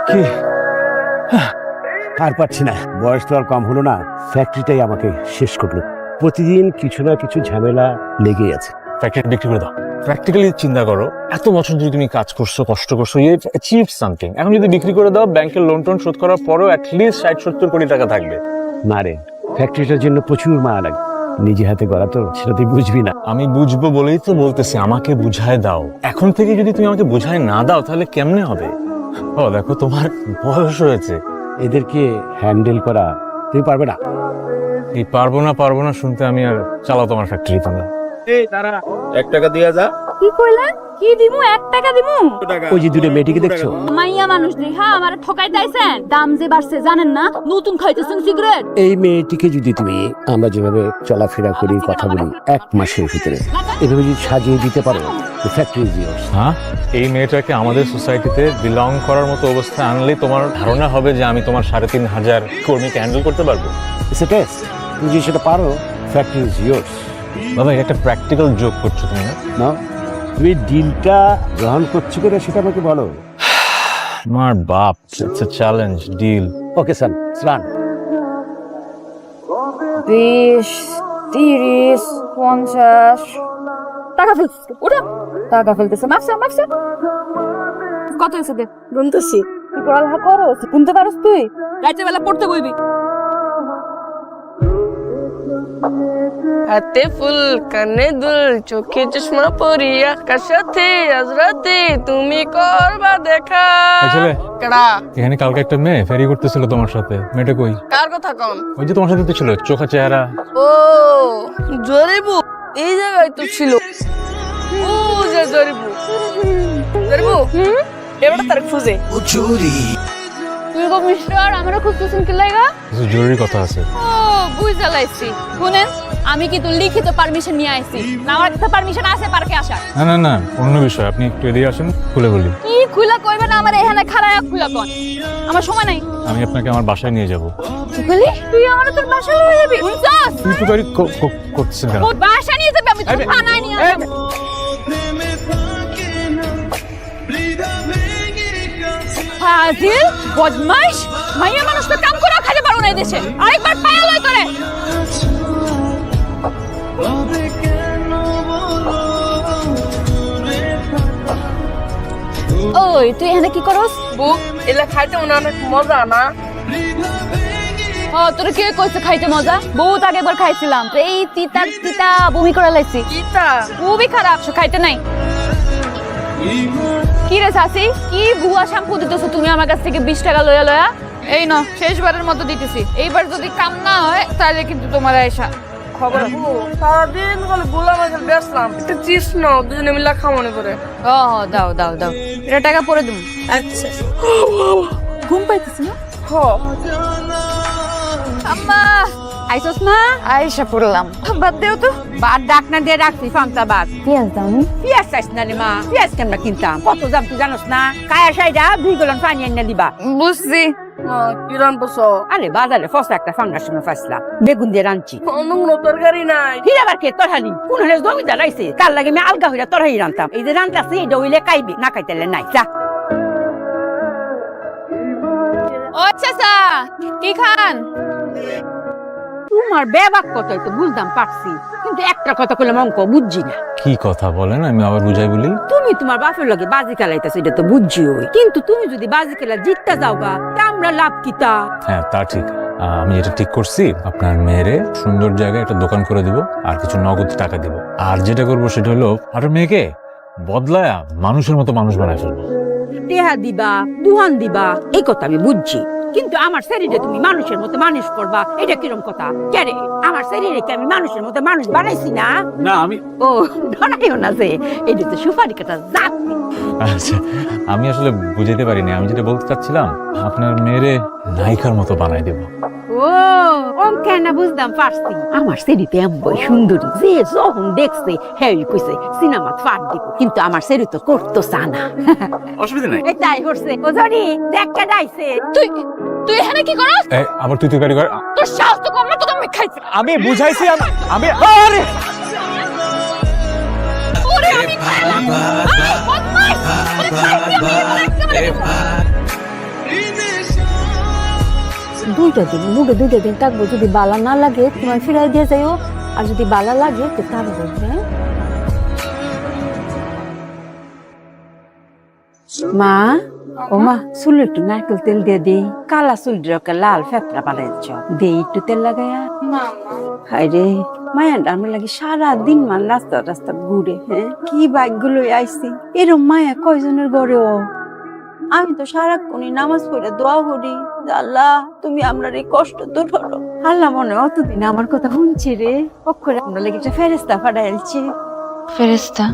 কি আর পাচ্ছি না, বয়স তো আর কম হলো না, ফ্যাক্টরিটাই আমাকে শেষ করলো। প্রতিদিন কিছু না কিছু ঝামেলা লেগেই আছে। ফ্যাক্টরি বিক্রি করে দাও। প্র্যাকটিক্যালি চিন্তা করো, এত বছর ধরে তুমি কাজ করছো, কষ্ট করছো, ইউ অ্যাচিভ সামথিং। এখন যদি বিক্রি করে দাও, ব্যাংকের লোন টোন শোধ করার পরেও অ্যাটলিস্ট 60-70 কোটি টাকা থাকবে। না রে, ফ্যাক্টরিটার জন্য প্রচুর মায়া লাগে, নিজে হাতে করা তো, সেটা তুই বুঝবি না। আমি বুঝবো বলেই তো বলতেছি, আমাকে বুঝায় দাও। এখন থেকে যদি তুমি আমাকে বুঝায় না দাও, তাহলে কেমনে হবে? ও দেখো, তোমার বয়স হয়েছে, এদেরকে হ্যান্ডেল করা তুমি পারবে না। এই পারবো না শুনতে আমি আর চালাও তোমার ফ্যাক্টরি তোমরা। এই তারা 1 টাকা দিয়া যা। কি কইলা? কি দিমু? 1 টাকা দিমু? ওই যে দুটো মেয়েটিকে দেখছো, মাইয়া মানুষ রে, হ্যাঁ আমার ঠকাই দাইছেন। দাম যে বাড়ছে জানেন না? নতুন খাইতেছেন সিগারেট। এই মেয়েটিকে যদি তুমি আমরা যেভাবে চলাফেরা করি, কথা বলি, 1 মাসের ভিতরে এভাবে যদি সাজিয়ে দিতে পারো, ফ্যাক্টরি জিওস। হ্যাঁ, এই মেয়েটাকে আমাদের সোসাইটিতে বিলং করার মতো অবস্থা আনলে তোমার ধারণা হবে যে আমি তোমার 3,500 কর্মীকে হ্যান্ডেল করতে পারবো। ইটস এ টেস্ট, তুমি যদি সেটা পারো, ফ্যাক্টরি জিওস। বাবা, এটা একটা প্র্যাকটিক্যাল জোক করছো তুমি না? না, তুমি ডিলটা গ্রহণ করছো করে সেটা আমাকে বলো। আমার বাপ, it's a challenge deal. Okay sir, run. 20, 30, 50 টাকা ফেলতেছে। ওটা টাকা ফেলতেছে। মাপসা কত হয়েছে? দে, গুনতেছি। তুই পড়ালেখা করো, গুনতে পারস তুই? রাতের বেলা পড়তে বইবি। হাতে ফুল কানে দুল চোখে চশমা পরি আকাশ সাথে আজ রাতে তুমি করবা দেখা। ছেলে, কেডা? এখানে কালকে একটা মেয়ে ফেরি করতেছিল তোমার সাথে, মেয়েটা কই? কার কথা কম? ওই যে তোমার সাথে তো ছিল, চোখা চেহারা। ও জরিবু, এই জায়গায় তো ছিল। ও যে জরিবু এবার তার খুঁজে তুই গো মিস্টার, আমারও খুঁজতেছেন কি লাগা? কিছু জরুরি কথা আছে। ও বুঝা লাইছি। শুনেন, আমি কি তো লিখিত পারমিশন নিয়ে আইছি না? আমার কাছে পারমিশন আছে পার্কে আসার? না, অন্য বিষয়। আপনি একটু এদিকে আসেন, খুলে বলি। কি খুলা কইবেন? আমার এখানে খাড়ায় খুলা কোন? আমার সময় নাই। আমি আপনাকে আমার বাসায় নিয়ে যাব। কি কইলি? তুই আমার তোর বাসায় নিয়ে যাবি? বুঝছস? তুই তো গাড়ি করতেছেন কেন? তোর বাসায় নিয়ে যাবি, আমি তোর থানায় নিয়ে যাব। ফাজিল, বদমাইশ, মাইয়া মানুষ তো কাম করে খাইতে পারো না এই দেশে। আরেকবার পায়া লই করে। ওই তুই এখানে কি করস? বুক এলা খাইতে অনেক মজা না? ও তোর কে কইছে খাইতে মজা? বহুত আগে একবার খাইছিলাম, এই তিতা বমি করে লাইছি। কিতা খুবই খারাপ, খাইতে নাই। কি রে সাসি, কি ভুয়া শ্যাম্পু দিতেছো তুমি আমার কাছ থেকে 20 টাকা লয়া? এই না, শেষবারের মতো দিতেছি। এইবার যদি কাম না হয় তাহলে কিন্তু তোমার আয়সা খবর। সারাদিন বলে গোলা মাছের বেচলাম, একটা চিপস নাও, দুজনে মিলে খামনে করে। ও দাও এটা টাকা পরে দিন। আচ্ছা ঘুম পাইতেছি না? হ আম্মা আইসোস না? আয়সা পড়লাম। বাদ দেও তো, বাদ ডাক না দিয়ে রাখছি ফান্তা বাদ। পেঁয়াজ দাও নি? পেঁয়াজ চাইছ না রে মা, পেঁয়াজ কেমন কিনতাম? কত দাম তুই জানোস না? কায়া সাইডা 2 গ্যালন পানি এনে দিবা। বুঝছি। কি রানবছ? আরে বাজারে ফসা একটা ফাঙ্গাসনে ফাসলাম, বেগুন দিয়ে রাঁধছি। অন্য কোনো তরকারি নাই? ফিরে আবার কে তরহানি? কোন হলে জমিদার রাইছে, তার লাগে আমি আলগা হইয়া তরহানি রান্তাম। এই যে রান্তাছি এটা হইলে কাইবে, না খাইতেলে নাই। যা ও আচ্ছা, কি খান? তোমার বেবাক কত তো বুঝতাম পারছি, কিন্তু একটা কথা কইলাম অঙ্ক বুঝছি না। কি কথা বলেন, আমি আবার বুঝাই বলি। তুমি তোমার বাপের লগে বাজি খেলাইতেছো, এটা তো বুঝছি ওই, কিন্তু তুমি যদি বাজি খেলা জিততে যাও গা, তা আমরা লাভ কিতা? হ্যাঁ, তা ঠিক। আমি যেটা ঠিক করছি, আপনার মেয়েরে সুন্দর জায়গায় একটা দোকান করে দিব, আর কিছু নগদ টাকা দিব। আর যেটা করবো সেটা হলো, আর মেয়েকে বদলায়া মানুষের মতো মানুষ বানায় ফেলবো। টেহা দিবা, দুহান দিবা, এই কথা আমি বুঝছি, কিন্তু আমার শরীরে তুমি মানুষের মতো মানুষ করবা, এটা কিরম কথা? কেরে আমার শরীরে কি আমি মানুষের মতো মানুষ বানাইছি না? না, আমি ও ধরাইও না যে এটা তো সুপারি কাটা জাত। আচ্ছা, আমি আসলে বুঝাইতে পারিনি। আমি যেটা বলতে চাচ্ছিলাম, আপনার মেয়েরে নায়িকার মতো বানাই দেব। ও অঙ্কে না বুঝতাম পারছি। আমার শরীরে এমন সুন্দরী যে যখন দেখছে হ্যাঁ কইছে সিনেমা ফাট দিব, কিন্তু আমার শরীর তো করতো চানা। অসুবিধা নাই। এই তাই করছে ও জানি দেখা যাইছে। তুই এখানে কি করস? আবার তুই গাড়ি কর। তোর সাহস তো কম না, তো আমি খাইছি। আমি বুঝাইছি, আমি আরে দুইটা দিন মুখে দুইটা দিন থাকবো, যদি বালা না লাগে তোমার ফিরাই দিয়ে যাইও, আর যদি বালা লাগে তো তার বলবে। মা, ও মা, চুল একটু নারকেল তেল দিয়ে দিই, কালা চুল দিয়ে লাল ফেতরা বানাইছ, দে একটু তেল লাগাইয়া। হায় রে মায়া, আমার লাগে সারা দিন মান রাস্তা রাস্তা ঘুরে, হ্যাঁ কি বাইক গুলো আইসি, এরম মায়া কয়জনের গড়েও। আমি তো সারাক্ষণই নামাজ পড়ে দোয়া করি, আল্লাহ তুমি আমার এই কষ্ট দূর করো। আল্লাহ মনে অতদিন আমার কথা শুনছি রে, অক্ষরে আমরা লেগে একটা ফেরেস্তা ফাটাইছি। ফেরেস্তা?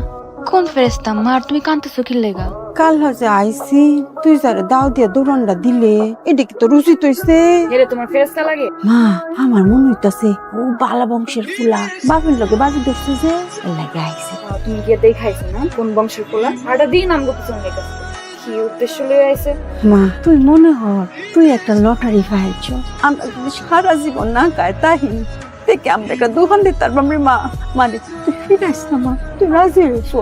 কোন ফেরেস্তা? মার তুমি কাঁদতেছো কি লেগা? কাল হচ্ছে আইসি, তুই যারে দাও দিয়া দৌড়ানটা দিলে, এটা কি তো রুচিত হইছে? এরে তোমার ফেরেস্তা লাগে? মা, আমার মনে হইতাছে ও বালা বংশের ফুলা, বাপের লোকে বাজি ধরছে যে লাগে আইসি। তুমি গিয়ে দেখাইছো না কোন বংশের পোলা? আটা দিন আমগো পিছনে লেগেছে, কি উদ্দেশ্য লয়ে আইছে? মা, তুই মনে হর তুই একটা লটারি পাইছ, আমরা যদি সারা জীবন না খাই তাহি দেখে আমরা একটা দোকান দিতার বামরে। মা মানে তুই ফিরাইস না মা, তুই রাজি হইছ।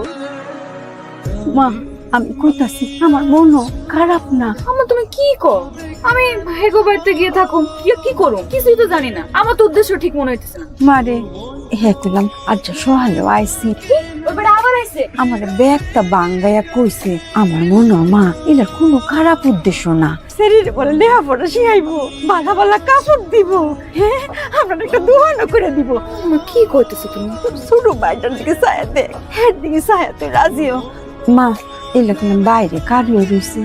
মা আমি কইতাছি আমার মনও খারাপ না। আমার তুমি কি কর? আমি হেগো বাড়িতে গিয়ে থাকুম, কি করুম কিছুই তো জানি না, আমার তো উদ্দেশ্য ঠিক মনে হইতেছে না। মারে হে কইলাম আজ সহালেও আইসি, ওই বেটা আবার আইছে। আমার ব্যাগটা বাঙ্গাইয়া কইছে, আমার মনে মা এটার কোনো খারাপ উদ্দেশ্য না, শরীরে বলে লেহাপড়া শিখাইবো, বালা বালা কাপড় দিব, হ্যাঁ আমরা একটা দোকানও করে দিব। কি কইতেছো তুমি? তোর ছোট ভাইটার দিকে ছায়া দেখ, এর দিকে ছায়া তুই রাজিও। মা এরকম বাইরে কারিয়ে রয়েছে,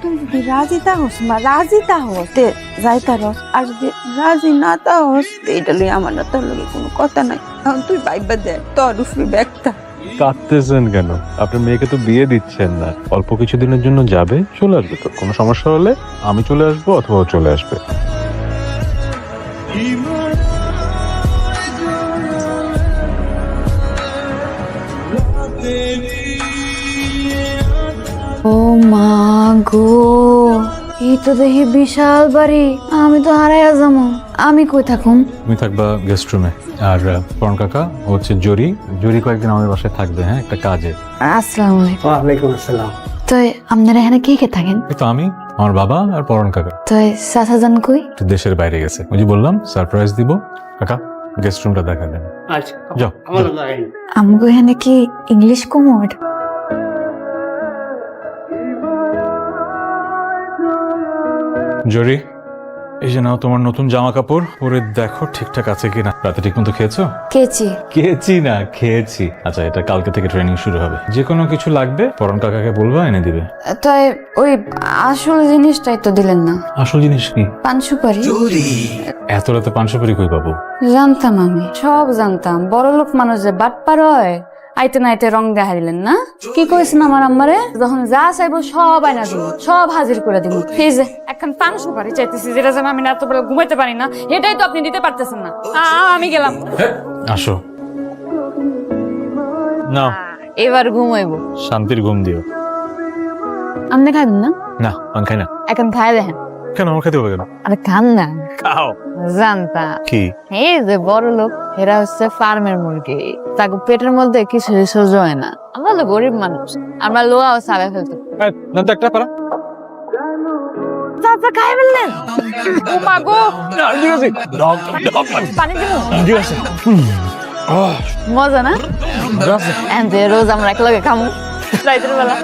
তুই যদি রাজি তাহস মা, রাজি তাহস তে যাই তারস, আর যদি রাজি না তাহস এটা লই আমার না তোর লগে কোনো কথা নাই। এখন তুই বাইবা দে তোর উপরে ব্যাগটা। কাঁদতেছেন কেন? আপনার মেয়েকে তো বিয়ে দিচ্ছেন না, অল্প কিছুদিনের জন্য যাবে, চলে আসবে। তো কোনো সমস্যা হলে আমি চলে আসবো অথবা ও চলে আসবে। ও মা গো, এই তো দেখি বিশাল বাড়ি, আমি তো হারাইয়া যাবো। আমি কই থাকুম? তুমি থাকবা গেস্ট রুমে, আর পরন কাকা হচ্ছে জরি কয়েকদিন আমাদের বাসায় থাকবে, হ্যাঁ একটা কাজে। আসসালামু আলাইকুম। ওয়ালাইকুম আসসালাম। তো আপনারা এখানে কে কে থাকেন? এই তো আমি, আমার বাবা আর পরন কাকা। তো চাচা যান কই? একটু দেশের বাইরে গেছে, ওই যে বললাম সারপ্রাইজ দিব। কাকা গেস্ট রুমটা দেখা দেন। আচ্ছা যাও আমগো এখানে কি ইংলিশ কমোড? জরি, এই যে নাও তোমার নতুন জামা কাপড়, পরে দেখো ঠিকঠাক আছে কিনা। রাতে ঠিক মতো খেয়েছো? খেয়েছি। আচ্ছা, এটা কালকে থেকে ট্রেনিং শুরু হবে, যে কোনো কিছু লাগবে পরন কাকাকে বলবা, এনে দিবে। তাই ওই আসল জিনিসটাই তো দিলেন না। আসল জিনিস কি? পান সুপারি। এত রাতে পান সুপারি কই পাবো? জানতাম, আমি সব জানতাম। বড় লোক মানুষ যে বাটপার হয়, আইতে না আইতে রং দেখা দিলেন না। কি কইছেন আমার আম্মারে? যখন যা চাইবো সব আইনা দিব, সব হাজির করে দিব। এই যে এখন পান সুপারি চাইতেছি, যেটা যেন আমি রাত বেলা ঘুমাইতে পারি না, এটাই তো আপনি দিতে পারতেছেন না। আমি গেলাম। আসো, নাও এবার ঘুমাইবো, শান্তির ঘুম দিও। আপনি খাবেন না? না আমি খাই না। এখন খাই দেখেন। কেন? আমার খাইতে হবে কেন? আরে খান না। খাও। জানতাম কি? এই যে বড় লোক, এরা হচ্ছে ফার্মের মুরগি, তাকে পেটের মধ্যে কিছু সহ্য হয় না। আমরা তো গরিব মানুষ, আমরা লোহাও সাবে ফেলতে। না তো একটা পারা। চাচা খাই ফেললেন? ও মা গো, পানি দিব? মজা না? এনতে রোজ আমরা একলগে খামু রাইতের বেলা।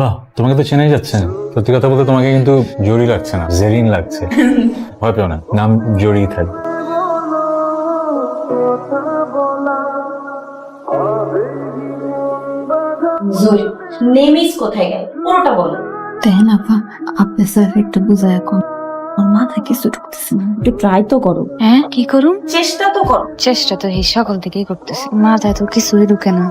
বাহ, তোমাকে তো চেনাই যাচ্ছে না। সত্যি কথা বলতে তোমাকে কিন্তু জরি লাগছে না, জেরিন লাগছে। ভয় পেও না, নাম জরি থাকবে। জরি নেমিস কোথায় গেল পুরোটা বলো। দেখেন আপা, আপনি স্যার একটু বুঝায় এখন, আমার মাথায় কিছু ঢুকতেছে না। একটু ট্রাই তো করো। হ্যাঁ কি করুন? চেষ্টা তো করো। চেষ্টা তো এই সকাল থেকেই করতেছি, মাথায় তো কিছুই ঢুকে না।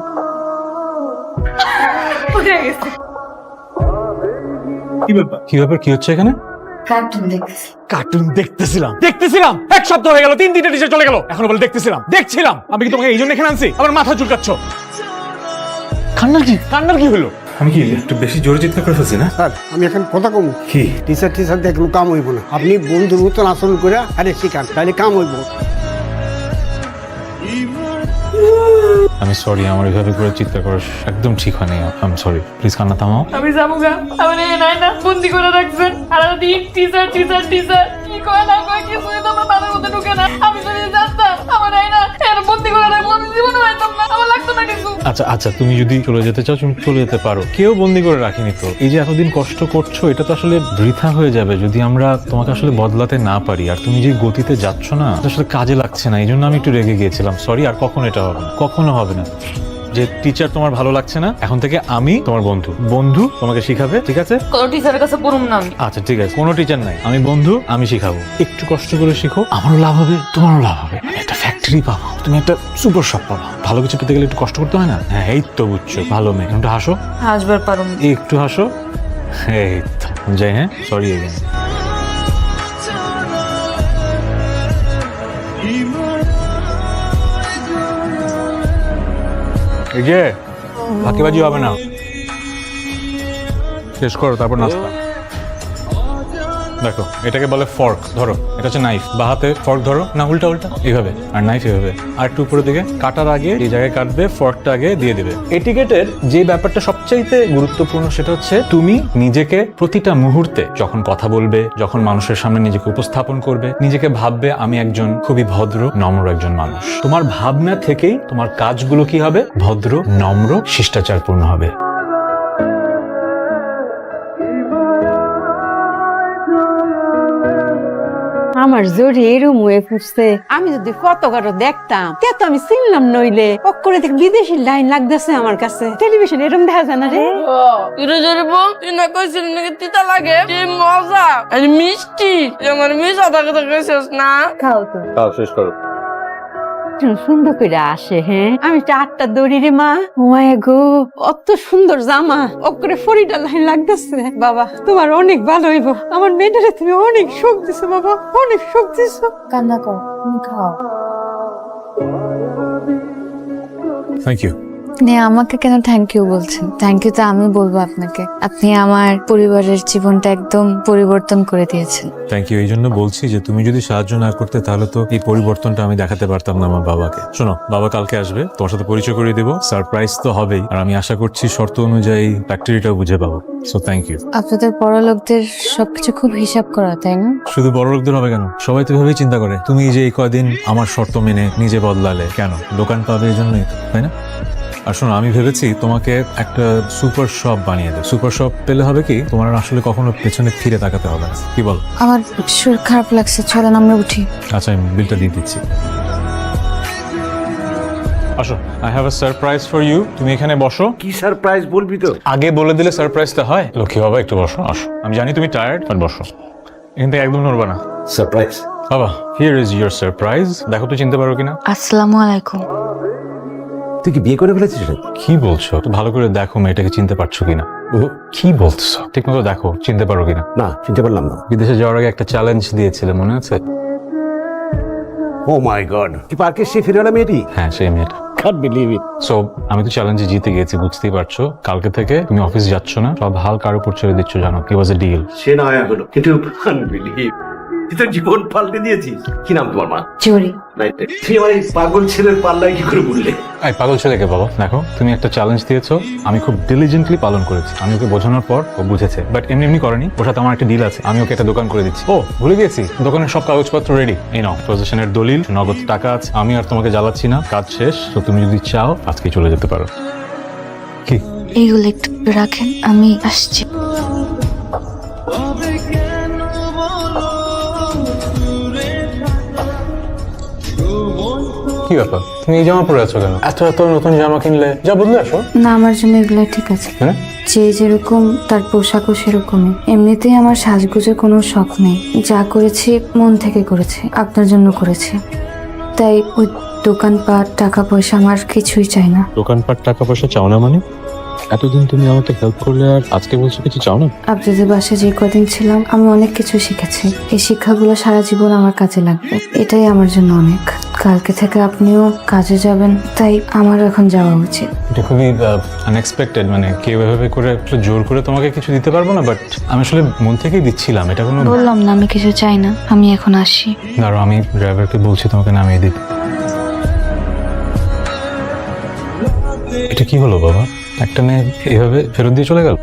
কি ব্যাপার? কি হচ্ছে এখানে? কার্টুন দেখতেছি। কার্টুন দেখতেছিলাম। এক সপ্তাহ হয়ে গেল, 3 টি চলে গেল, এখনো বলে দেখছিলাম। আমি কি তোমাকে এই জন্য এখানে আনছি? আমার মাথা চুলকাচ্ছ। কান্নার কি হলো? আমি কি একটু বেশি জোরে চিৎকার করে ফেলছি না? স্যার আমি এখন কথা কম কি? টিচার দেখলো কাম হইব না, আপনি বন্ধুর মতন আচরণ করে আরে শিখান, তাহলে কাম হইব। আমি সরি, আমার এভাবে করে চিৎকার করা একদম ঠিক হয়নি। আই সরি, প্লিজ কান্না থামাও। আমি যাবো গা, আমার এই নাই না বন্দি করে রাখছেন সারাদিন টিচার টিচার টিচার কি কয় না কয় কিছুই তো আমার মাথার মধ্যে ঢুকে না। আমি যদি জানতাম আমার এই না এর বন্দি করে রাখবো আমি জীবনে হইতাম না, আমার লাগতো না কিছু। আচ্ছা আচ্ছা, তুমি যদি চলে যেতে চাও তুমি চলে যেতে পারো, কেউ বন্দি করে রাখিনি তো। এই যে এতদিন কষ্ট করছো এটা তো আসলে বৃথা হয়ে যাবে যদি আমরা তোমাকে আসলে বদলাতে না পারি। আর তুমি যে গতিতে যাচ্ছ না এটা আসলে কাজে লাগছে না, এই জন্য আমি একটু রেগে গিয়েছিলাম। সরি, আর কখনো এটা হবে না, কখনো হবে না। যে টিচার তোমার ভালো লাগছে না, এখন থেকে আমি তোমার বন্ধু, বন্ধু তোমাকে শিখাবে, ঠিক আছে? কোন টিচারের কাছে পড়ুম না আমি। আচ্ছা ঠিক আছে, কোনো টিচার নাই, আমি বন্ধু, আমি শিখাবো। একটু কষ্ট করে শিখো, আমারও লাভ হবে তোমারও লাভ হবে। আমি একটা ফ্যাক্টরি পাবো, তুমি একটা সুপার শপ পাবো। ভালো কিছু পেতে গেলে একটু কষ্ট করতে হয় না? হ্যাঁ এই তো বুঝছো, ভালো মেয়ে। একটু হাসো, হাসবার পারুম। একটু হাসো, এই তো যাই। হ্যাঁ সরি এগেন। এই যে বাকিবাজি হবে না, শেষ করো তারপর নাস্তা। দেখো এটাকে বলে ফর্ক, ধরো এটা হচ্ছে নাইফ, বা হাতে ফর্ক ধরো, না উল্টা উল্টা এইভাবে, আর নাইফ এভাবে। আর একটু উপরের দিকে, কাটার আগে এই জায়গায় কাটবে, ফর্কটা আগে দিয়ে দেবে। এটিকেটের যে ব্যাপারটা সবচাইতে গুরুত্বপূর্ণ সেটা হচ্ছে তুমি নিজেকে প্রতিটা মুহূর্তে যখন কথা বলবে, যখন মানুষের সামনে নিজেকে উপস্থাপন করবে, নিজেকে ভাববে আমি একজন খুবই ভদ্র নম্র একজন মানুষ। তোমার ভাবনা থেকেই তোমার কাজগুলো কি হবে? ভদ্র, নম্র, শিষ্টাচারপূর্ণ হবে। আমার জোরে এরম হয়ে ফুটছে, আমি যদি ফটোগ্রাফ দেখতাম তে তো আমি চিনলাম নইলে। করে দেখ বিদেশি লাইন লাগতেছে আমার কাছে, টেলিভিশন এরম দেখা যায় না রে। তুই জোরে বল, তুই না কইছিস নাকি তিতা লাগে, কি মজা আর মিষ্টি। আমার মিশা থাকে তো কইছিস না। খাও তো, খাও শেষ করো। সুন্দর করে আসে। হ্যাঁ আমি চারটা দড়ি রে মা, মায়া গো অত সুন্দর জামা, করে ফরিটা লাইন লাগতেছে। বাবা তোমার অনেক ভালো হইব, আমার মেয়েটারে তুমি অনেক সুখ দিছো বাবা, অনেক সুখ দিছো। কান্না কর, তুমি খাও। Thank you. আপনি আমাকে কেন থ্যাংক ইউ বলছেন? থ্যাংক ইউ তো আমি বলবো আপনাকে। আপনি আমার পরিবারের জীবনটা একদম পরিবর্তন করে দিয়েছেন। থ্যাংক ইউ এই জন্য বলছি যে তুমি যদি সাহায্য না করতে তাহলে তো এই পরিবর্তনটা আমি দেখাতে পারতাম না আমার বাবাকে। শোনো, বাবা কালকে আসবে, তোমার সাথে পরিচয় করিয়ে দেবো, সারপ্রাইজ তো হবেই, আর আমি আশা করছি শর্ত অনুযায়ী ফ্যাক্টরিটাও বুঝে পাবো। So thank you. আপনাদের বড় লোকদের সবকিছু খুব হিসাব করা, তাই না? শুধু বড় লোকদের হবে কেন, সবাই তো এভাবেই চিন্তা করে। তুমি এই যে এই কয়দিন আমার শর্ত মেনে নিজে বদলালে কেন? দোকান পাবে এই জন্যই তো, তাই না? আর শোনো, আমি ভেবেছি তোমাকে একটা সুপার শপ বানিয়ে দেব। সুপার শপ পেলে হবে কি, তোমার আসলে কখনো পেছনে ফিরে তাকাতে হবে না। কি বল? আমার শরীর খারাপ লাগছে, চলেন আমরা উঠি। আচ্ছা আমি বিলটা দিয়ে দিচ্ছি। আসো, I have a surprise for you. তুমি এখানে বসো। কি সারপ্রাইজ বলবি তো? আগে বলে দিলে সারপ্রাইজটা হয়। লক্ষ্মী বাবা একটু বসো, আসো। আমি জানি তুমি টায়ার্ড, বাট বসো। এখান থেকে একদম নড়বা না। সারপ্রাইজ? বাবা, হিয়ার ইজ ইউর সারপ্রাইজ। দেখো তো চিনতে পারো কিনা। আসসালামু আলাইকুম। তুই কি বিয়ে করে ফেলেছিস? কি বলছো? তো ভালো করে দেখো মেয়েটাকে চিনতে পারছো কিনা। কি বলছো? ঠিক মতো দেখো চিনতে পারো কিনা। না, চিনতে পারলাম না। বিদেশে যাওয়ার আগে একটা চ্যালেঞ্জ দিয়েছিলে, মনে আছে? ও মাই গড, কি পার্কের সে ফিরেওয়ালা মেয়েটি? হ্যাঁ সেই মেয়েটা। Can't believe it. সো আমি তো চ্যালেঞ্জে জিতে গেছি, বুঝতেই পারছো। কালকে থেকে তুমি অফিস যাচ্ছ না, সব হাল কার উপর ছেড়ে দিচ্ছ, জানো? কি ওয়াজ এ ডিল। সে না হয় হলো, কিন্তু আনবিলিভ, তুই তোর জীবন পাল্টে দিয়েছিস। কি নাম তোমার? মা? জরি। তুই আমার এই পাগল ছেলের পাল্লায় কি করে বললে? এই পাগল ছেলেকে বাবা, দেখো তুমি একটা চ্যালেঞ্জ দিয়েছো, আমি খুব ডিলিজেন্টলি পালন করেছি। আমি ওকে বোঝানোর পর ও বুঝেছে, বাট এমনি এমনি করেনি। ওর সাথে আমার একটা ডিল আছে, আমি ওকে একটা দোকান করে দিচ্ছি। ও ভুলে গেছি, দোকানের সব কাগজপত্র রেডি। এই নাও পজিশনের দলিল, নগদ টাকা আছে। আমি আর তোমাকে জ্বালাচ্ছি না, কাজ শেষ। তো তুমি যদি চাও আজকে চলে যেতে পারো। কি? এইগুলো একটু রাখেন, আমি আসছি। কি ব্যাপার, তুমি এই জামা পরে আছো কেন? এত এত নতুন জামা কিনলে, যা বদলে আসো। না, আমার জন্য এগুলো ঠিক আছে। হ্যাঁ, যে যেরকম তার পোশাকও সেরকমই। এমনিতেই আমার সাজগোজের কোনো শখ নেই। যা করেছি মন থেকে করেছি, আপনার জন্য করেছি। তাই ওই দোকানপাট, টাকা পয়সা আমার কিছুই চাই না। দোকানপাট টাকা পয়সা চাও না মানে? এতদিন তুমি আমাকে হেল্প করলে আর আজকে বলছো কিছু চাও না? আপনাদের বাসায় যে কদিন ছিলাম আমি অনেক কিছু শিখেছি। এই শিক্ষাগুলো সারা জীবন আমার কাজে লাগবে, এটাই আমার জন্য অনেক। কালকে থেকে আপনিও কাজে যাবেন, তাই আমার এখন যাওয়া উচিত। এটা খুবই আনএক্সপেক্টেড, মানে কেউ এভাবে করে আসলে জোর করে তোমাকে কিছু দিতে পারবো না, বাট আমি আসলে মন থেকেই দিচ্ছিলাম। এটা কোনো বললাম না আমি কিছু চাই না, আমি এখন আসি। দাঁড়াও, আমি ড্রাইভারকে বলছি তোমাকে নামিয়ে দিতে। এটা কি হলো বাবা? একটা মেয়ে এভাবে ফেরত দিয়ে চলে গেল।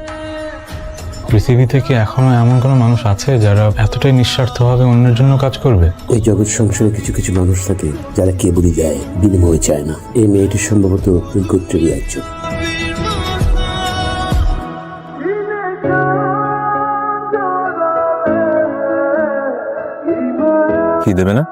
পৃথিবীতে কি এখনো এমন কোনো মানুষ আছে যারা এতটাই নিঃস্বার্থভাবে অন্যের জন্য কাজ করবে? এই জগৎ সংসারে কিছু কিছু মানুষ থাকে যারা কেবলই দেয়, বিনিময় চায় না। এই মেয়েটি সম্ভবত ওই গোত্রেরই একজন। কি দেবে না?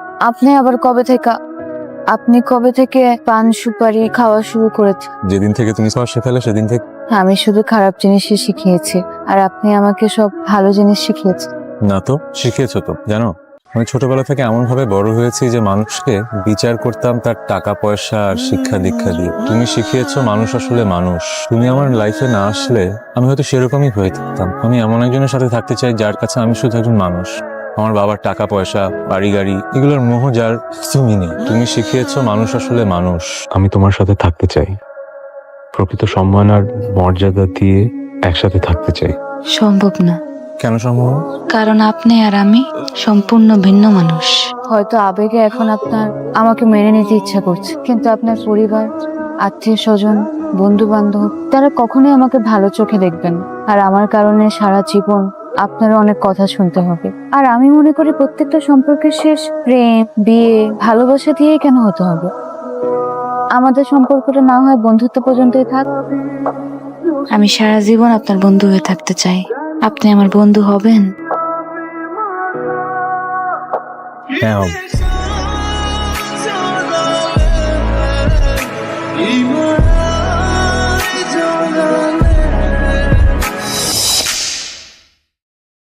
আপনি কবে থেকে পান সুপারি খাওয়া শুরু করেছেন? যেদিন থেকে তুমি সব শেখালে সেদিন থেকে। আমি শুধু খারাপ জিনিসই শিখিয়েছি, আর আপনি আমাকে সব ভালো জিনিস শিখিয়েছেন। না তো, শিখিয়েছো তো। জানো, আমি ছোটবেলা থেকে এমন ভাবে বড় হয়েছি যে মানুষকে বিচার করতাম তার টাকা পয়সা আর শিক্ষা দীক্ষা দিয়ে। তুমি শিখিয়েছো মানুষ আসলে মানুষ। তুমি আমার লাইফে না আসলে আমি হয়তো সেরকমই হয়ে থাকতাম। আমি এমন একজনের সাথে থাকতে চাই যার কাছে আমি শুধু একজন মানুষ। আমার বাবার টাকা পয়সা, বাড়ি গাড়ি, এগুলোর মোহ যার তুমি নেই। তুমি শিখিয়েছো মানুষ আসলে মানুষ। আমি তোমার সাথে থাকতে চাই, প্রকৃত সম্মান আর মর্যাদা দিয়ে একসাথে থাকতে চাই। সম্ভব না। কেন সম্ভব? কারণ আপনি আর আমি সম্পূর্ণ ভিন্ন মানুষ। হয়তো আবেগে এখন আপনার আমাকে মেনে নিতে ইচ্ছা করছে, কিন্তু আপনার পরিবার, আত্মীয় স্বজন, বন্ধু বান্ধব তারা কখনোই আমাকে ভালো চোখে দেখবেন না। আর আমার কারণে সারা জীবন আপনার অনেক কথা শুনতে হবে। আর আমি মনে করি প্রত্যেকটা সম্পর্কের শেষ প্রেম, বিয়ে, ভালোবাসা দিয়েই কেন হতে হবে? আমাদের সম্পর্কটা না হয় বন্ধুত্ব পর্যন্তই থাক। আমি সারা জীবন আপনার বন্ধু হয়ে থাকতে চাই। আপনি আমার বন্ধু হবেন? হ্যাঁ।